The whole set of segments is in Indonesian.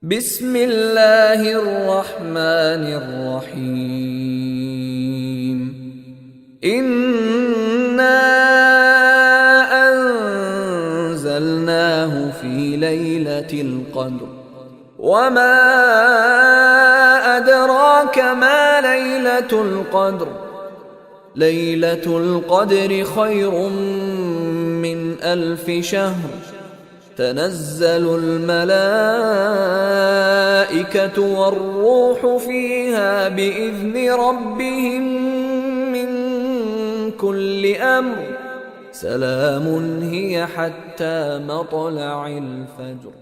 Bismillahirrahmanirrahim. Inna anzalnahu fi lailatul qadr. Wa ma adraka ma lailatul qadr. Lailatul qadri khairum min alfi shahr. تنزل الملائكة والروح فيها بإذن ربهم من كل أمر سلام هي حتى مطلع الفجر.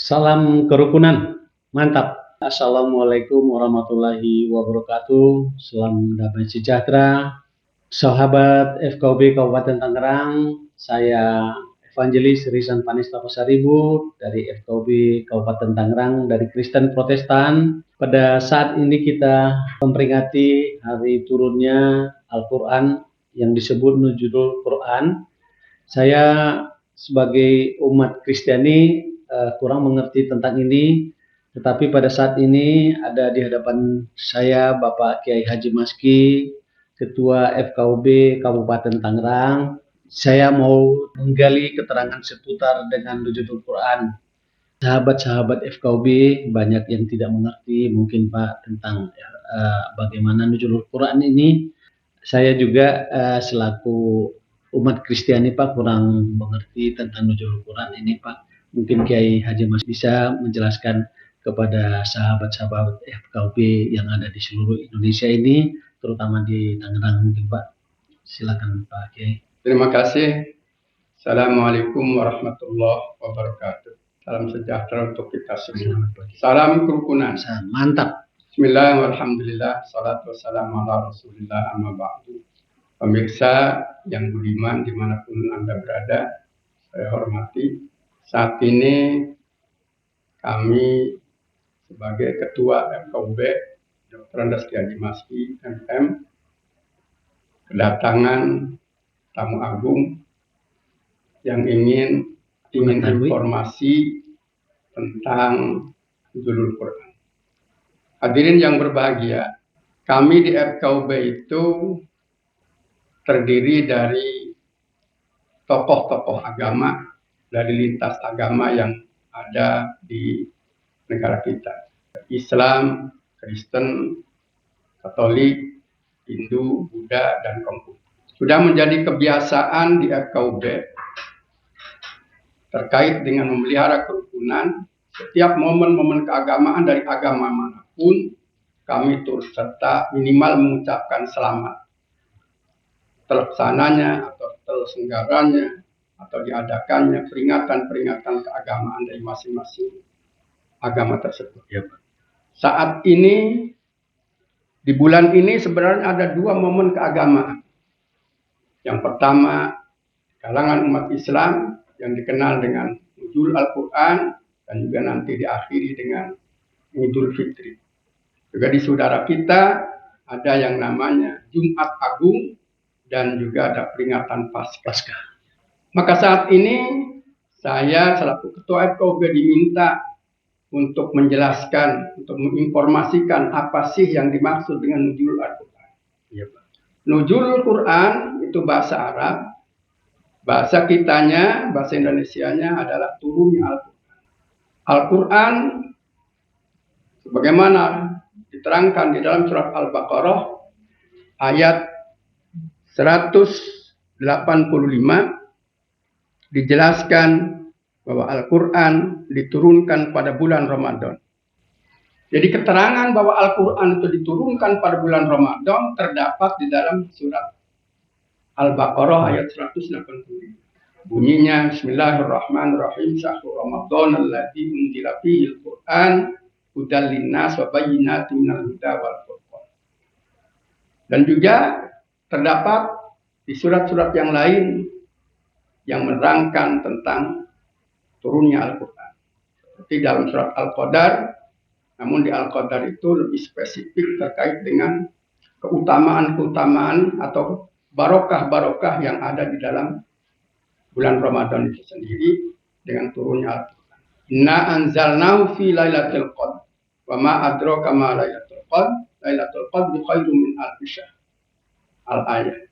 Salam kerukunan, mantap. Assalamualaikum warahmatullahi wabarakatuh. Salam damai sejahtera, sahabat FKUB Kabupaten Tangerang. Saya Evangelis Rizan Panista Pasaribu dari FKUB Kabupaten Tangerang dari Kristen Protestan. Pada saat ini kita memperingati hari turunnya Al-Quran yang disebut Nuzulul Quran. Saya sebagai umat Kristiani kurang mengerti tentang ini, tetapi pada saat ini ada di hadapan saya Bapak Kiai Haji Maski, Ketua FKUB Kabupaten Tangerang. Saya mau menggali keterangan seputar dengan Nuzulul Quran. Sahabat-sahabat FKUB banyak yang tidak mengerti mungkin Pak tentang bagaimana Nuzulul Quran ini. Saya juga selaku umat Kristiani Pak kurang mengerti tentang Nuzulul Quran ini Pak. Mungkin Kiai Haji Mas bisa menjelaskan kepada sahabat-sahabat FKUB yang ada di seluruh Indonesia ini, terutama di Tangerang mungkin Pak. Silakan Pak Kiai. Terima kasih. Assalamualaikum warahmatullahi wabarakatuh. Salam sejahtera untuk kita semua. Salam kerukunan. Mantap. Bismillahirrahmanirrahim. Salatu wassalamu ala Rasulillah amma ba'du. Pemirsa yang budiman dimanapun Anda berada, saya hormati. Saat ini kami sebagai Ketua FKUB Dr. Andas Kiai Maski MM kedatangan tamu agung yang ingin informasi tentang Nuzulul Quran. Hadirin yang berbahagia, kami di FKUB itu terdiri dari tokoh-tokoh agama dari lintas agama yang ada di negara kita. Islam, Kristen, Katolik, Hindu, Buddha, dan Konghucu. Sudah menjadi kebiasaan di FKUB terkait dengan memelihara kerukunan. Setiap momen-momen keagamaan dari agama manapun, kami turut serta minimal mengucapkan selamat terlaksananya atau terselenggaranya atau diadakannya peringatan-peringatan keagamaan dari masing-masing agama tersebut. Ya, Pak. Saat ini, di bulan ini sebenarnya ada dua momen keagamaan. Yang pertama, kalangan umat Islam yang dikenal dengan Nuzul Al-Quran dan juga nanti diakhiri dengan Idul Fitri. Juga di saudara kita ada yang namanya Jumat Agung dan juga ada peringatan Paskah. Maka saat ini saya selaku Ketua FKUB diminta untuk menjelaskan, untuk menginformasikan apa sih yang dimaksud dengan Nuzulul Al-Quran. Ya, Pak. Nuzulul Quran itu bahasa Arab, bahasa kitanya, bahasa Indonesianya adalah turunnya Al-Quran. Al-Quran sebagaimana diterangkan di dalam surat Al-Baqarah ayat 185 dijelaskan bahwa Al-Quran diturunkan pada bulan Ramadan. Jadi keterangan bahwa Al-Quran itu diturunkan pada bulan Ramadan terdapat di dalam surat Al-Baqarah ayat 185. Bunyinya Bismillahirrahmanirrahim. Syahrul Ramadan alladzi unzila fihi al-Quran hudal linnas wa bayyinatin minal huda wal furqan. Dan juga terdapat di surat-surat yang lain yang menerangkan tentang turunnya Al-Quran. Seperti dalam surat Al-Qadar, namun di Al-Qadar itu lebih spesifik terkait dengan keutamaan-keutamaan atau barokah-barokah yang ada di dalam bulan Ramadan itu sendiri dengan turunnya Al-Quran. Inna anzalnahu fi lailatul qadr wa ma adraka ma lailatul qadr. Lailatul qadr khairum min alfi syahr. Al-ayat.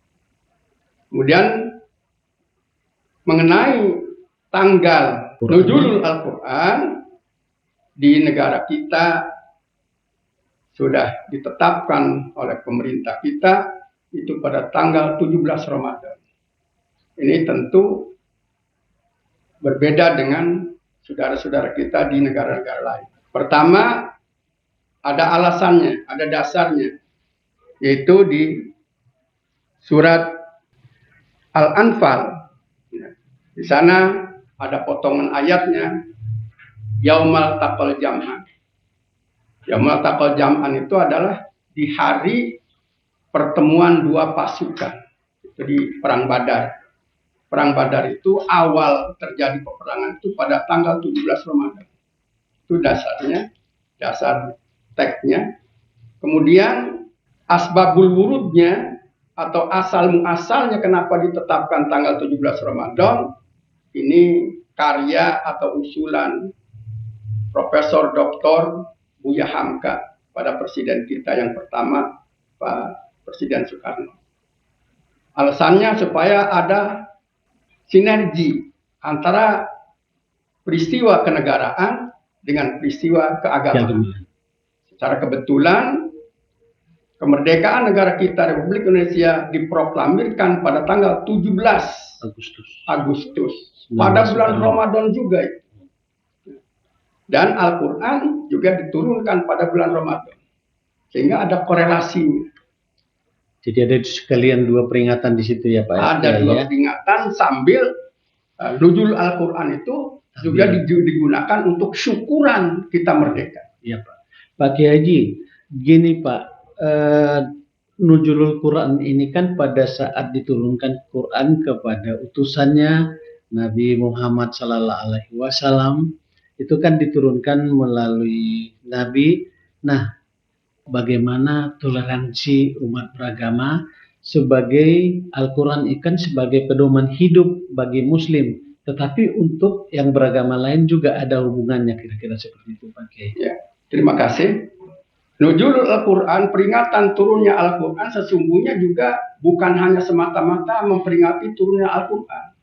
Kemudian mengenai tanggal nuzulul Al-Quran di negara kita sudah ditetapkan oleh pemerintah kita itu pada tanggal 17 Ramadan. Ini tentu berbeda dengan saudara-saudara kita di negara-negara lain. Pertama, ada alasannya, ada dasarnya, yaitu di surat Al-Anfal. Di sana ada potongan ayatnya, Yaumal taqal jam'an. Yaumal taqal jam'an itu adalah di hari pertemuan dua pasukan. Itu di Perang Badar. Perang Badar itu awal terjadi peperangan itu pada tanggal 17 Ramadan. Itu dasarnya, dasar teksnya. Kemudian asbabul wurudnya atau asal muasalnya kenapa ditetapkan tanggal 17 Ramadan, ini karya atau usulan Profesor Dr. Buya Hamka pada presiden kita yang pertama, Pak Presiden Soekarno. Alasannya supaya ada sinergi antara peristiwa kenegaraan dengan peristiwa keagamaan. Secara kebetulan kemerdekaan negara kita Republik Indonesia diproklamirkan pada tanggal 17 Agustus pada bulan Ramadan juga. Dan Al-Quran juga diturunkan pada bulan Ramadan. Sehingga ada korelasinya. Jadi ada sekalian dua peringatan di situ ya Pak? Ada dua peringatan sambil nuzul Al-Quran itu juga digunakan untuk syukuran kita merdeka. Iya Pak. Pak Kiai Haji, gini Pak, nuzulul Quran ini kan pada saat diturunkan Quran kepada utusannya Nabi Muhammad SAW, itu kan diturunkan melalui Nabi. Nah, bagaimana toleransi umat beragama sebagai Al-Quran ikan sebagai pedoman hidup bagi Muslim, tetapi untuk yang beragama lain juga ada hubungannya, kira-kira seperti itu Pak Kiai. Ya, terima kasih. Nuzulul Al-Quran, peringatan turunnya Al-Quran sesungguhnya juga bukan hanya semata-mata memperingati turunnya Al-Quran.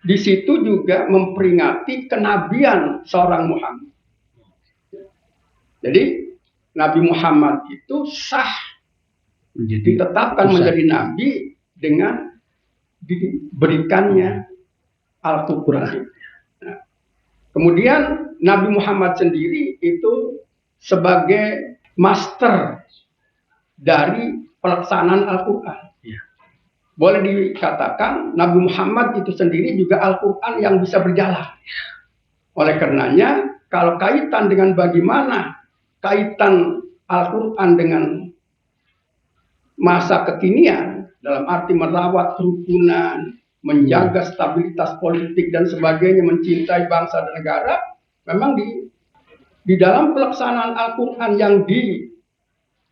Di situ juga memperingati kenabian seorang Muhammad. Jadi Nabi Muhammad itu sah ditetapkan menjadi nabi dengan diberikannya Al-Quran. Nah, kemudian Nabi Muhammad sendiri itu sebagai master dari pelaksanaan Al-Quran. Boleh dikatakan Nabi Muhammad itu sendiri juga Al-Quran yang bisa berjalan. Oleh karenanya, kalau kaitan dengan bagaimana kaitan Al-Quran dengan masa kekinian, dalam arti merawat kerukunan, menjaga stabilitas politik dan sebagainya, mencintai bangsa dan negara, memang di dalam pelaksanaan Al-Quran yang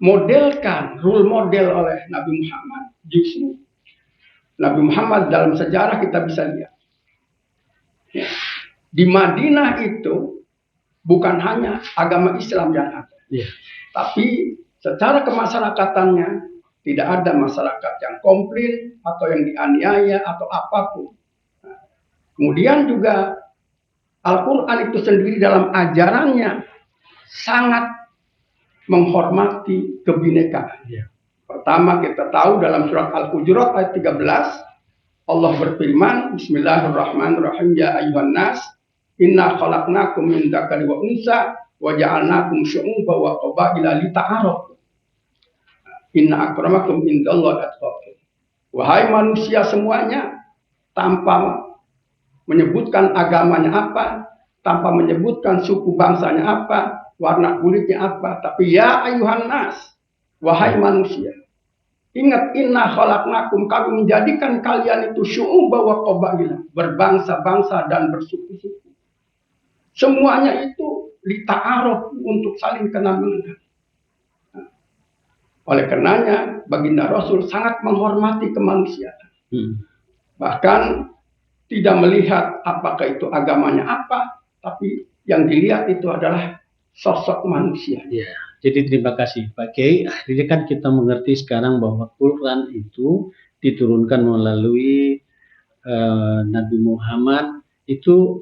dimodelkan, role model oleh Nabi Muhammad, justru Nabi Muhammad dalam sejarah kita bisa lihat. Ya. Di Madinah itu bukan hanya agama Islam yang ada. Tapi secara kemasyarakatannya tidak ada masyarakat yang komplain atau yang dianiaya atau apapun. Nah, kemudian juga Al-Quran itu sendiri dalam ajarannya sangat menghormati kebinekaan. Pertama kita tahu dalam surat Al-Hujurat ayat 13 Allah berfirman, Bismillahirrahmanirrahim, ya ayyuhan nas inna khalaqnakum min dzakari wa unsa wa ja'alnakum syu'uban wa qabaila lita'arafu. Inna akramakum indallahi atqakum. Wahai manusia semuanya, tanpa menyebutkan agamanya apa, tanpa menyebutkan suku bangsanya apa, warna kulitnya apa, tapi ya ayyuhan nas, wahai manusia, ingat inna khalaqnakum, kami menjadikan kalian itu syu'uban wa qabaila, berbangsa-bangsa dan bersuku-suku. Semuanya itu lita'aruf, untuk saling kenal mengenal. Oleh karenanya baginda Rasul sangat menghormati kemanusiaan. Bahkan tidak melihat apakah itu agamanya apa, tapi yang dilihat itu adalah sosok manusia. Ya, jadi terima kasih Pak Kiai. Akhirnya kan kita mengerti sekarang bahwa Quran itu diturunkan melalui Nabi Muhammad, itu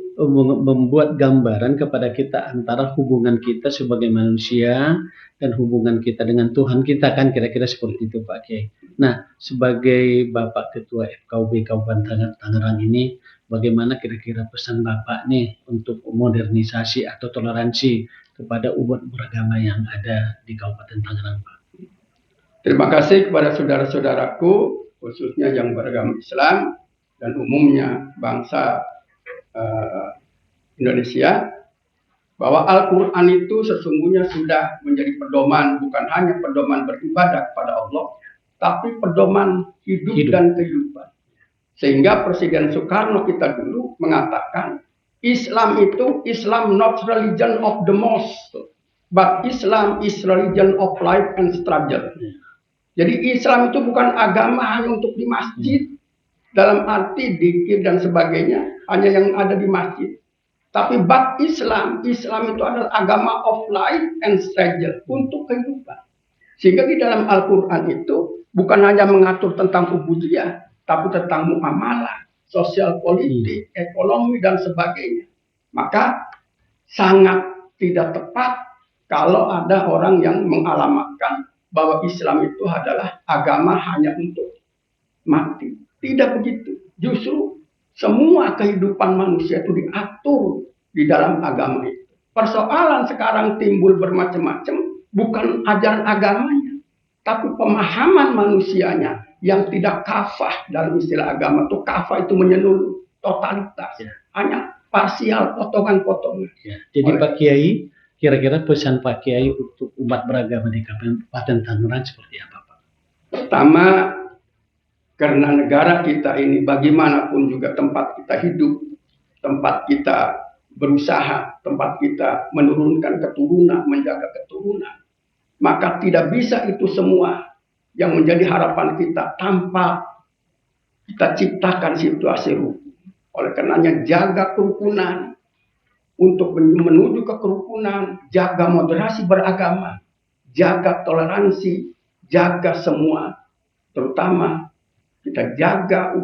membuat gambaran kepada kita antara hubungan kita sebagai manusia dan hubungan kita dengan Tuhan kita, kan kira-kira seperti itu Pak Kiai. Nah, sebagai Bapak Ketua FKUB Kabupaten Tangerang ini, bagaimana kira-kira pesan Bapak nih untuk modernisasi atau toleransi kepada umat beragama yang ada di Kabupaten Tangerang, Pak? Terima kasih kepada saudara-saudaraku, khususnya yang beragama Islam dan umumnya bangsa Indonesia, bahwa Al-Quran itu sesungguhnya sudah menjadi pedoman, bukan hanya pedoman beribadah kepada Allah, tapi pedoman hidup. Dan kehidupan. Sehingga Presiden Soekarno kita dulu mengatakan, Islam itu, Islam not religion of the mosque, but Islam is religion of life and struggle. Jadi Islam itu bukan agama hanya untuk di masjid, dalam arti dzikir dan sebagainya, hanya yang ada di masjid. Tapi but Islam itu adalah agama of life and struggle, untuk kehidupan. Sehingga di dalam Al-Quran itu bukan hanya mengatur tentang ubudiyah, tapi tentang muamalah, sosial politik, ekonomi dan sebagainya. Maka sangat tidak tepat kalau ada orang yang mengalamatkan bahwa Islam itu adalah agama hanya untuk mati. Tidak begitu. Justru semua kehidupan manusia itu diatur di dalam agama itu. Persoalan sekarang timbul bermacam-macam, bukan ajaran agamanya, tapi pemahaman manusianya yang tidak kafah. Dalam istilah agama itu kafah itu menyeluruh, totalitas, hanya parsial, potongan-potongan. Jadi Pak Kiai, kira-kira pesan Pak Kiai untuk umat beragama di Kabupaten Tangerang seperti apa, Pak? Pertama, karena negara kita ini bagaimanapun juga tempat kita hidup, tempat kita berusaha, tempat kita menurunkan keturunan, menjaga keturunan, maka tidak bisa itu semua yang menjadi harapan kita tanpa kita ciptakan situasi rukun. Oleh karenanya jaga kerukunan, untuk menuju ke kerukunan, jaga moderasi beragama, jaga toleransi, jaga semua, terutama kita jaga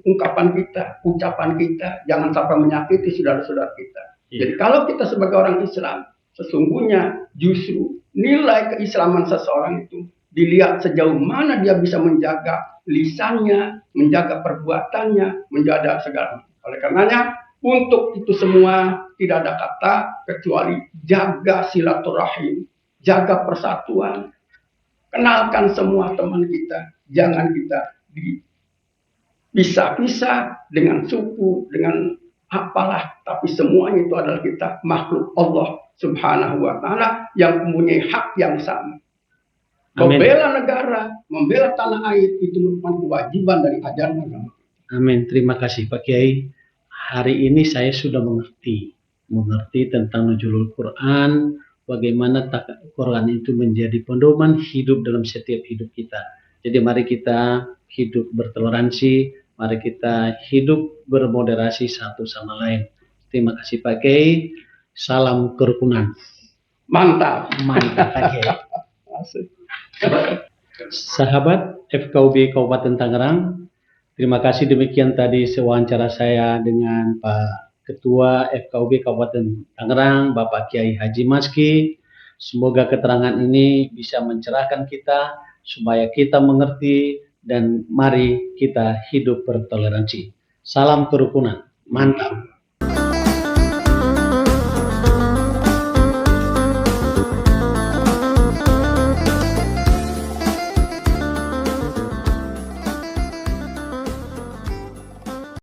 ungkapan kita, ucapan kita, jangan sampai menyakiti saudara-saudara kita. Jadi kalau kita sebagai orang Islam, sesungguhnya justru nilai keislaman seseorang itu dilihat sejauh mana dia bisa menjaga lisannya, menjaga perbuatannya, menjaga segala. Oleh karenanya, untuk itu semua tidak ada kata kecuali jaga silaturahim, jaga persatuan, kenalkan semua teman kita, jangan kita dipisah-pisah dengan suku, dengan apalah, tapi semuanya itu adalah kita makhluk Allah Subhanahu wa Ta'ala yang mempunyai hak yang sama. Membela negara, membela tanah air itu merupakan kewajiban dari ajaran agama. Amin. Terima kasih Pak Kiai. Hari ini saya sudah mengerti tentang nuzulul Quran, bagaimana Quran itu menjadi pedoman hidup dalam setiap hidup kita. Jadi mari kita hidup bertoleransi, mari kita hidup bermoderasi satu sama lain. Terima kasih Pak Kiai. Salam kerukunan. Mantap. Mantap Pak Kiai. Sahabat FKUB Kabupaten Tangerang, terima kasih, demikian tadi wawancara saya dengan Pak Ketua FKUB Kabupaten Tangerang, Bapak Kiai Haji Maski. Semoga keterangan ini bisa mencerahkan kita supaya kita mengerti dan mari kita hidup bertoleransi. Salam kerukunan. Mantap.